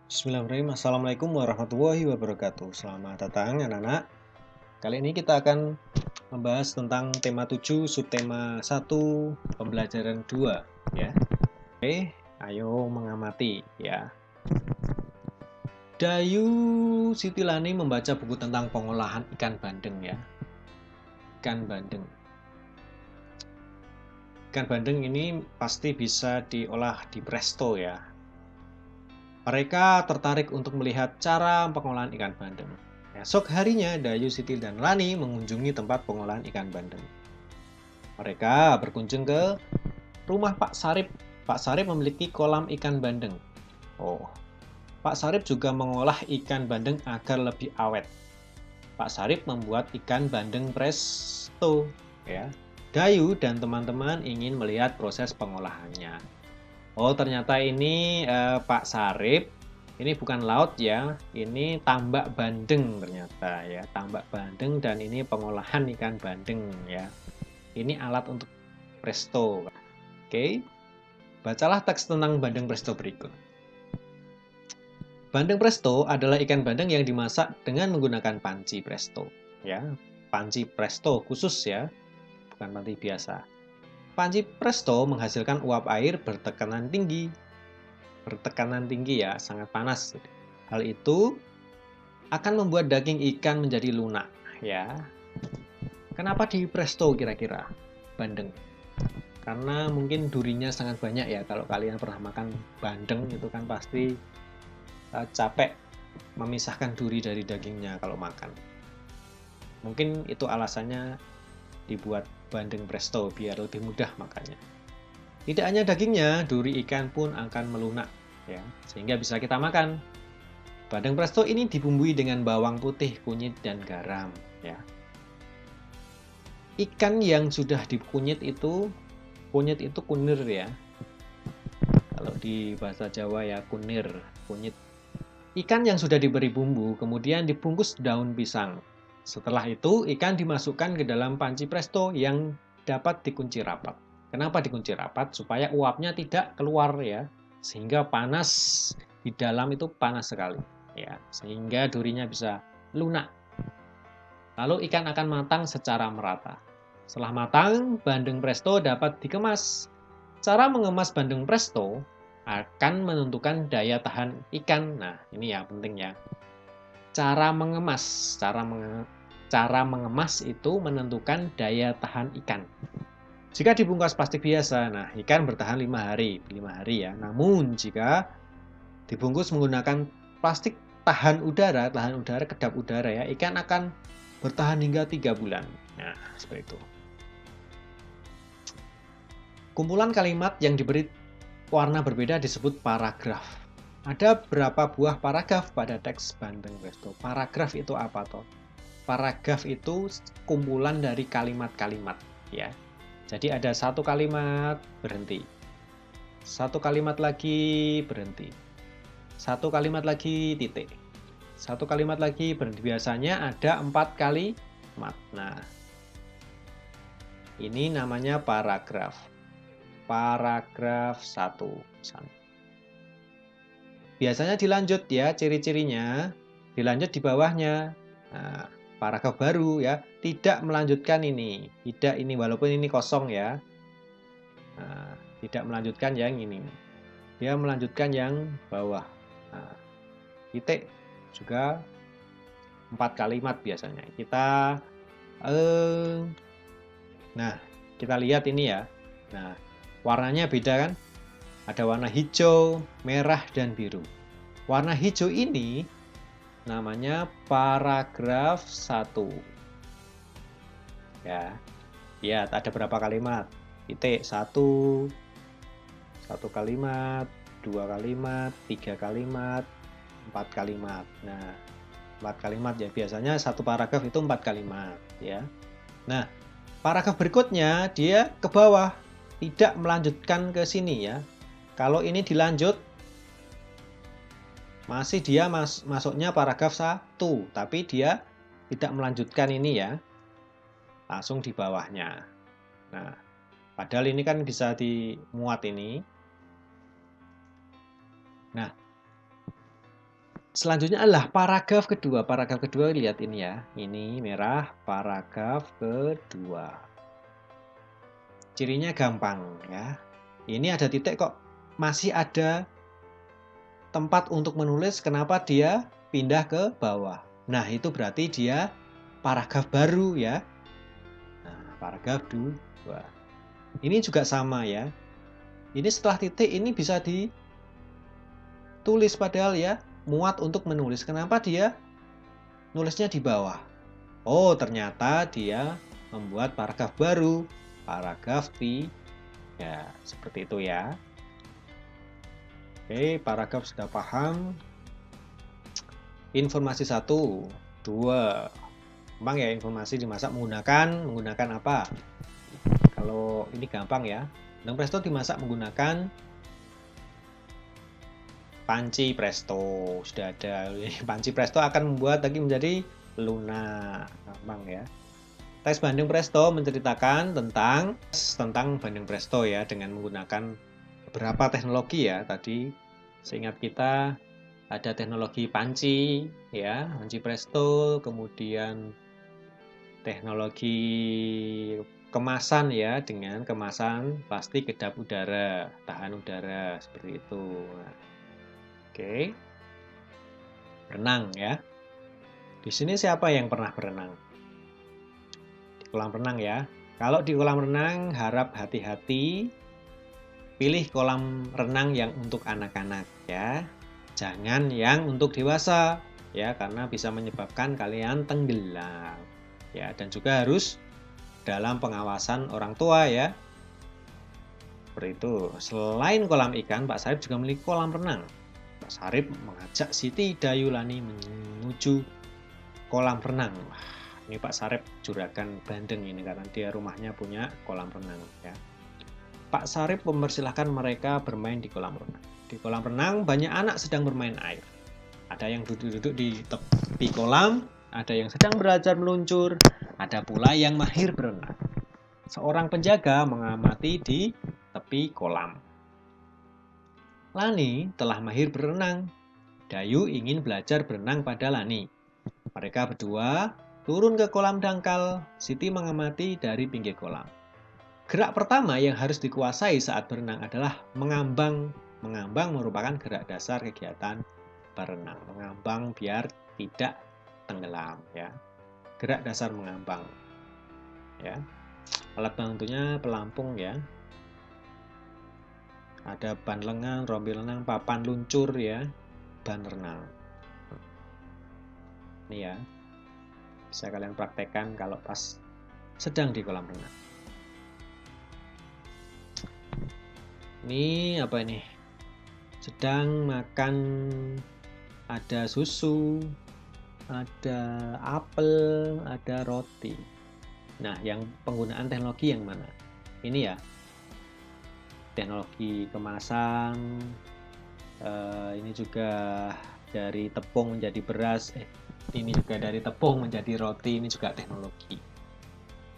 Bismillahirrahmanirrahim. Assalamualaikum warahmatullahi wabarakatuh. Selamat datang anak-anak. Kali ini kita akan membahas tentang tema 7, subtema 1, pembelajaran 2 ya. Oke, ayo mengamati ya. Dayu Sitilani membaca buku tentang pengolahan ikan bandeng ya. Ikan bandeng. Ikan bandeng ini pasti bisa diolah di presto ya. Mereka tertarik untuk melihat cara pengolahan ikan bandeng. Esok harinya, Dayu, Sitil, dan Lani mengunjungi tempat pengolahan ikan bandeng. Mereka berkunjung ke rumah Pak Sarip. Pak Sarip memiliki kolam ikan bandeng. Oh, Pak Sarip juga mengolah ikan bandeng agar lebih awet. Pak Sarip membuat ikan bandeng presto. Ya. Dayu dan teman-teman ingin melihat proses pengolahannya. Oh, ternyata ini Pak Sarip. Ini bukan laut ya, ini tambak bandeng ternyata ya, tambak bandeng dan ini pengolahan ikan bandeng ya. Ini alat untuk presto. Oke, bacalah teks tentang bandeng presto berikut. Bandeng presto adalah ikan bandeng yang dimasak dengan menggunakan panci presto ya. Panci presto khusus ya, bukan panci biasa. Panci presto menghasilkan uap air bertekanan tinggi. Bertekanan tinggi ya, sangat panas. Hal itu akan membuat daging ikan menjadi lunak ya. Kenapa di presto kira-kira bandeng? Karena mungkin durinya sangat banyak ya. Kalau kalian pernah makan bandeng itu kan pasti capek memisahkan duri dari dagingnya kalau makan. Mungkin itu alasannya dibuat bandeng presto biar lebih mudah makannya. Tidak hanya dagingnya, duri ikan pun akan melunak ya, sehingga bisa kita makan. Bandeng presto ini dibumbui dengan bawang putih, kunyit, dan garam ya. Ikan yang sudah dikunyit itu, kunyit itu kunir ya. Kalau di bahasa Jawa ya kunir, kunyit. Ikan yang sudah diberi bumbu kemudian dibungkus daun pisang. Setelah itu ikan dimasukkan ke dalam panci presto yang dapat dikunci rapat. Kenapa dikunci rapat? Supaya uapnya tidak keluar ya, sehingga panas di dalam itu panas sekali ya, sehingga durinya bisa lunak. Lalu ikan akan matang secara merata. Setelah matang, bandeng presto dapat dikemas. Cara mengemas bandeng presto akan menentukan daya tahan ikan. Nah, ini ya penting ya. Cara mengemas, cara mengemas itu menentukan daya tahan ikan. Jika dibungkus plastik biasa, nah ikan bertahan 5 hari ya. Namun jika dibungkus menggunakan plastik tahan udara, kedap udara ya, ikan akan bertahan hingga 3 bulan. Nah, seperti itu. Kumpulan kalimat yang diberi warna berbeda disebut paragraf. Ada berapa buah paragraf pada teks bandeng presto? Paragraf itu apa toh? Paragraf itu kumpulan dari kalimat-kalimat ya. Jadi ada satu kalimat berhenti. Satu kalimat lagi berhenti. Satu kalimat lagi titik. Satu kalimat lagi berhenti. Biasanya ada 4 kalimat. Nah, ini namanya paragraf. Paragraf 1 misalnya. Biasanya dilanjut ya, ciri-cirinya dilanjut di bawahnya. Nah, paragraf baru ya, tidak melanjutkan ini, tidak ini walaupun ini kosong ya. Nah, tidak melanjutkan yang ini. Dia melanjutkan yang bawah. Nah, titik juga 4 kalimat biasanya. Nah, kita lihat ini ya. Nah, warnanya beda kan? Ada warna hijau, merah, dan biru. Warna hijau ini namanya paragraf 1. Ya. Lihat ada berapa kalimat? Titik 1, 1 kalimat, 2 kalimat, 3 kalimat, 4 kalimat. Nah, 4 kalimat ya. Biasanya satu paragraf itu 4 kalimat ya. Nah, paragraf berikutnya dia ke bawah, tidak melanjutkan ke sini ya. Kalau ini dilanjut, masih dia masuknya paragraf 1, tapi dia tidak melanjutkan ini ya. Langsung di bawahnya. Nah, padahal ini kan bisa dimuat ini. Nah, Selanjutnya adalah paragraf kedua. Paragraf kedua lihat ini ya. Ini merah, paragraf kedua. Cirinya gampang ya. Ini ada titik kok masih ada tempat untuk menulis, kenapa dia pindah ke bawah. Nah, itu berarti dia paragraf baru ya. Nah, paragraf 2. Ini juga sama ya. Ini setelah titik ini bisa ditulis padahal ya, muat untuk menulis. Kenapa dia nulisnya di bawah? Oh, ternyata dia membuat paragraf baru. Paragraf 3. Ya, seperti itu ya. Oke, paragraf sudah paham. Informasi 1, 2. Gampang ya, informasi dimasak menggunakan apa? Kalau ini gampang ya. Benang presto dimasak menggunakan panci presto. Sudah ada. Panci presto akan membuat daging menjadi lunak. Gampang ya. Tes banding presto menceritakan tentang banding presto ya, dengan menggunakan beberapa teknologi ya. Tadi seingat kita ada teknologi panci ya, panci presto, kemudian teknologi kemasan ya, dengan kemasan plastik kedap udara, tahan udara seperti itu. Nah, oke. Renang ya. Di sini siapa yang pernah berenang? Di kolam renang ya. Kalau di kolam renang harap hati-hati, pilih kolam renang yang untuk anak-anak ya. Jangan yang untuk dewasa ya, karena bisa menyebabkan kalian tenggelam. Ya, dan juga harus dalam pengawasan orang tua ya. Seperti itu. Selain kolam ikan, Pak Sarip juga memiliki kolam renang. Pak Sarip mengajak Siti Dayulani menuju kolam renang. Wah, ini Pak Sarip juragan Bandeng ini karena dia rumahnya punya kolam renang ya. Pak Sarip mempersilahkan mereka bermain di kolam renang. Di kolam renang banyak anak sedang bermain air. Ada yang duduk-duduk di tepi kolam, ada yang sedang belajar meluncur, ada pula yang mahir berenang. Seorang penjaga mengamati di tepi kolam. Lani telah mahir berenang. Dayu ingin belajar berenang pada Lani. Mereka berdua turun ke kolam dangkal. Siti mengamati dari pinggir kolam. Gerak pertama yang harus dikuasai saat berenang adalah mengambang. Mengambang merupakan gerak dasar kegiatan berenang. Mengambang biar tidak tenggelam ya. Gerak dasar mengambang. Ya. Alat bantunya pelampung ya. Ada ban lengan, rompi renang, papan luncur ya, ban renang. Ini ya. Bisa kalian praktekkan kalau pas sedang di kolam renang. Ini apa ini? Sedang makan, ada susu, ada apel, ada roti. Nah, yang penggunaan teknologi yang mana? Ini ya. Teknologi kemasan. Ini juga dari tepung menjadi beras. Ini juga dari tepung menjadi roti. Ini juga teknologi.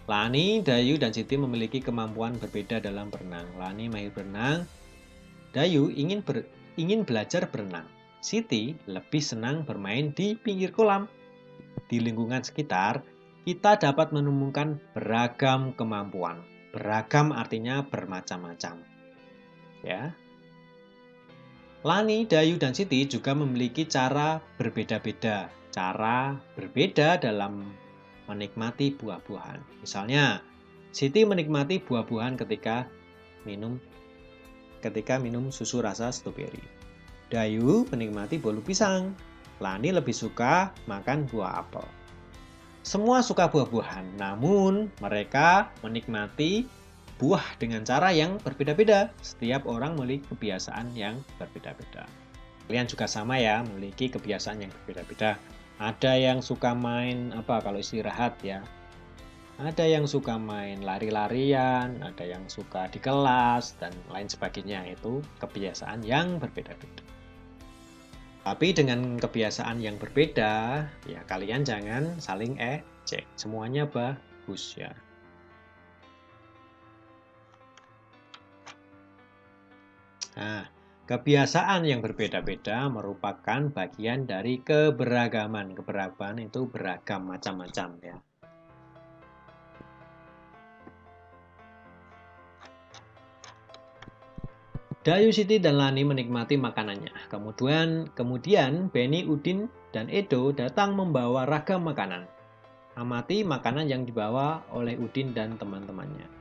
Lani, Dayu, dan Siti memiliki kemampuan berbeda dalam berenang. Lani mahir berenang. Dayu ingin belajar berenang. Siti lebih senang bermain di pinggir kolam. Di lingkungan sekitar, kita dapat menemukan beragam kemampuan. Beragam artinya bermacam-macam. Ya. Lani, Dayu, dan Siti juga memiliki cara berbeda-beda. Cara berbeda dalam menikmati buah-buahan. Misalnya, Siti menikmati buah-buahan ketika minum susu rasa stroberi. Dayu menikmati bolu pisang. Lani lebih suka makan buah apel. Semua suka buah-buahan, namun mereka menikmati buah dengan cara yang berbeda-beda. Setiap orang memiliki kebiasaan yang berbeda-beda. Kalian juga sama ya, memiliki kebiasaan yang berbeda-beda. Ada yang suka main kalau istirahat ya. Ada yang suka main lari-larian, ada yang suka di kelas dan lain sebagainya. Itu kebiasaan yang berbeda-beda. Tapi dengan kebiasaan yang berbeda, ya kalian jangan saling ejek. Semuanya bagus ya. Nah, Kebiasaan yang berbeda-beda merupakan bagian dari keberagaman. Keberagaman itu beragam macam-macam ya. Dayu, Siti, dan Lani menikmati makanannya. Kemudian Benny, Udin, dan Edo datang membawa ragam makanan. Amati makanan yang dibawa oleh Udin dan teman-temannya.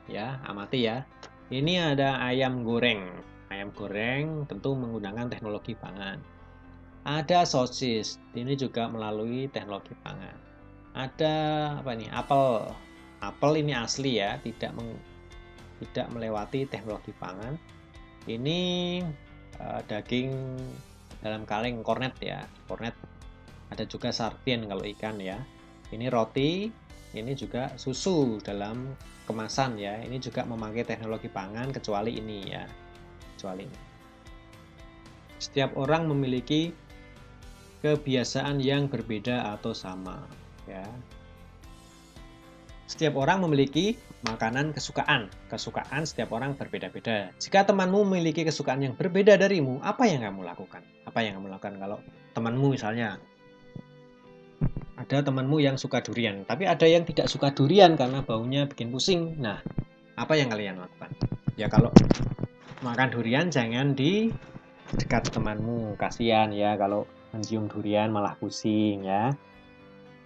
Ya, amati ya. Ini ada ayam goreng. Ayam goreng tentu menggunakan teknologi pangan. Ada sosis, ini juga melalui teknologi pangan. Ada apa nih? Apel. Apel ini asli ya, tidak melewati teknologi pangan. Ini daging dalam kaleng, kornet ya, kornet. Ada juga sardin kalau ikan ya. Ini roti, ini juga susu dalam kemasan ya. Ini juga memakai teknologi pangan kecuali ini ya. Kecuali ini. Setiap orang memiliki kebiasaan yang berbeda atau sama ya. Setiap orang memiliki makanan kesukaan. Kesukaan setiap orang berbeda-beda. Jika temanmu memiliki kesukaan yang berbeda darimu, apa yang kamu lakukan? Apa yang kamu lakukan kalau temanmu misalnya ada temanmu yang suka durian, tapi ada yang tidak suka durian karena baunya bikin pusing. Nah, apa yang kalian lakukan? Ya kalau makan durian jangan di dekat temanmu, kasihan ya kalau mencium durian malah pusing ya.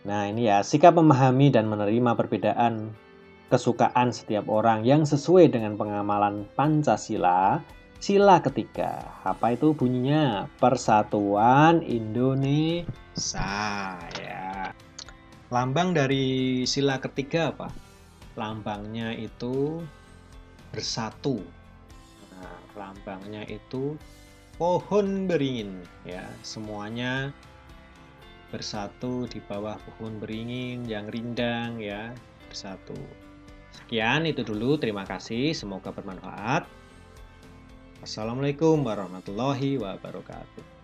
Nah ini ya, sikap memahami dan menerima perbedaan kesukaan setiap orang yang sesuai dengan pengamalan Pancasila. Sila ketiga, apa itu bunyinya? Persatuan Indonesia ya. Lambang dari sila ketiga apa? Lambangnya itu bersatu. Nah, lambangnya itu pohon beringin ya. Semuanya bersatu di bawah pohon beringin yang rindang ya, bersatu. Sekian itu dulu, terima kasih, semoga bermanfaat. Assalamualaikum warahmatullahi wabarakatuh.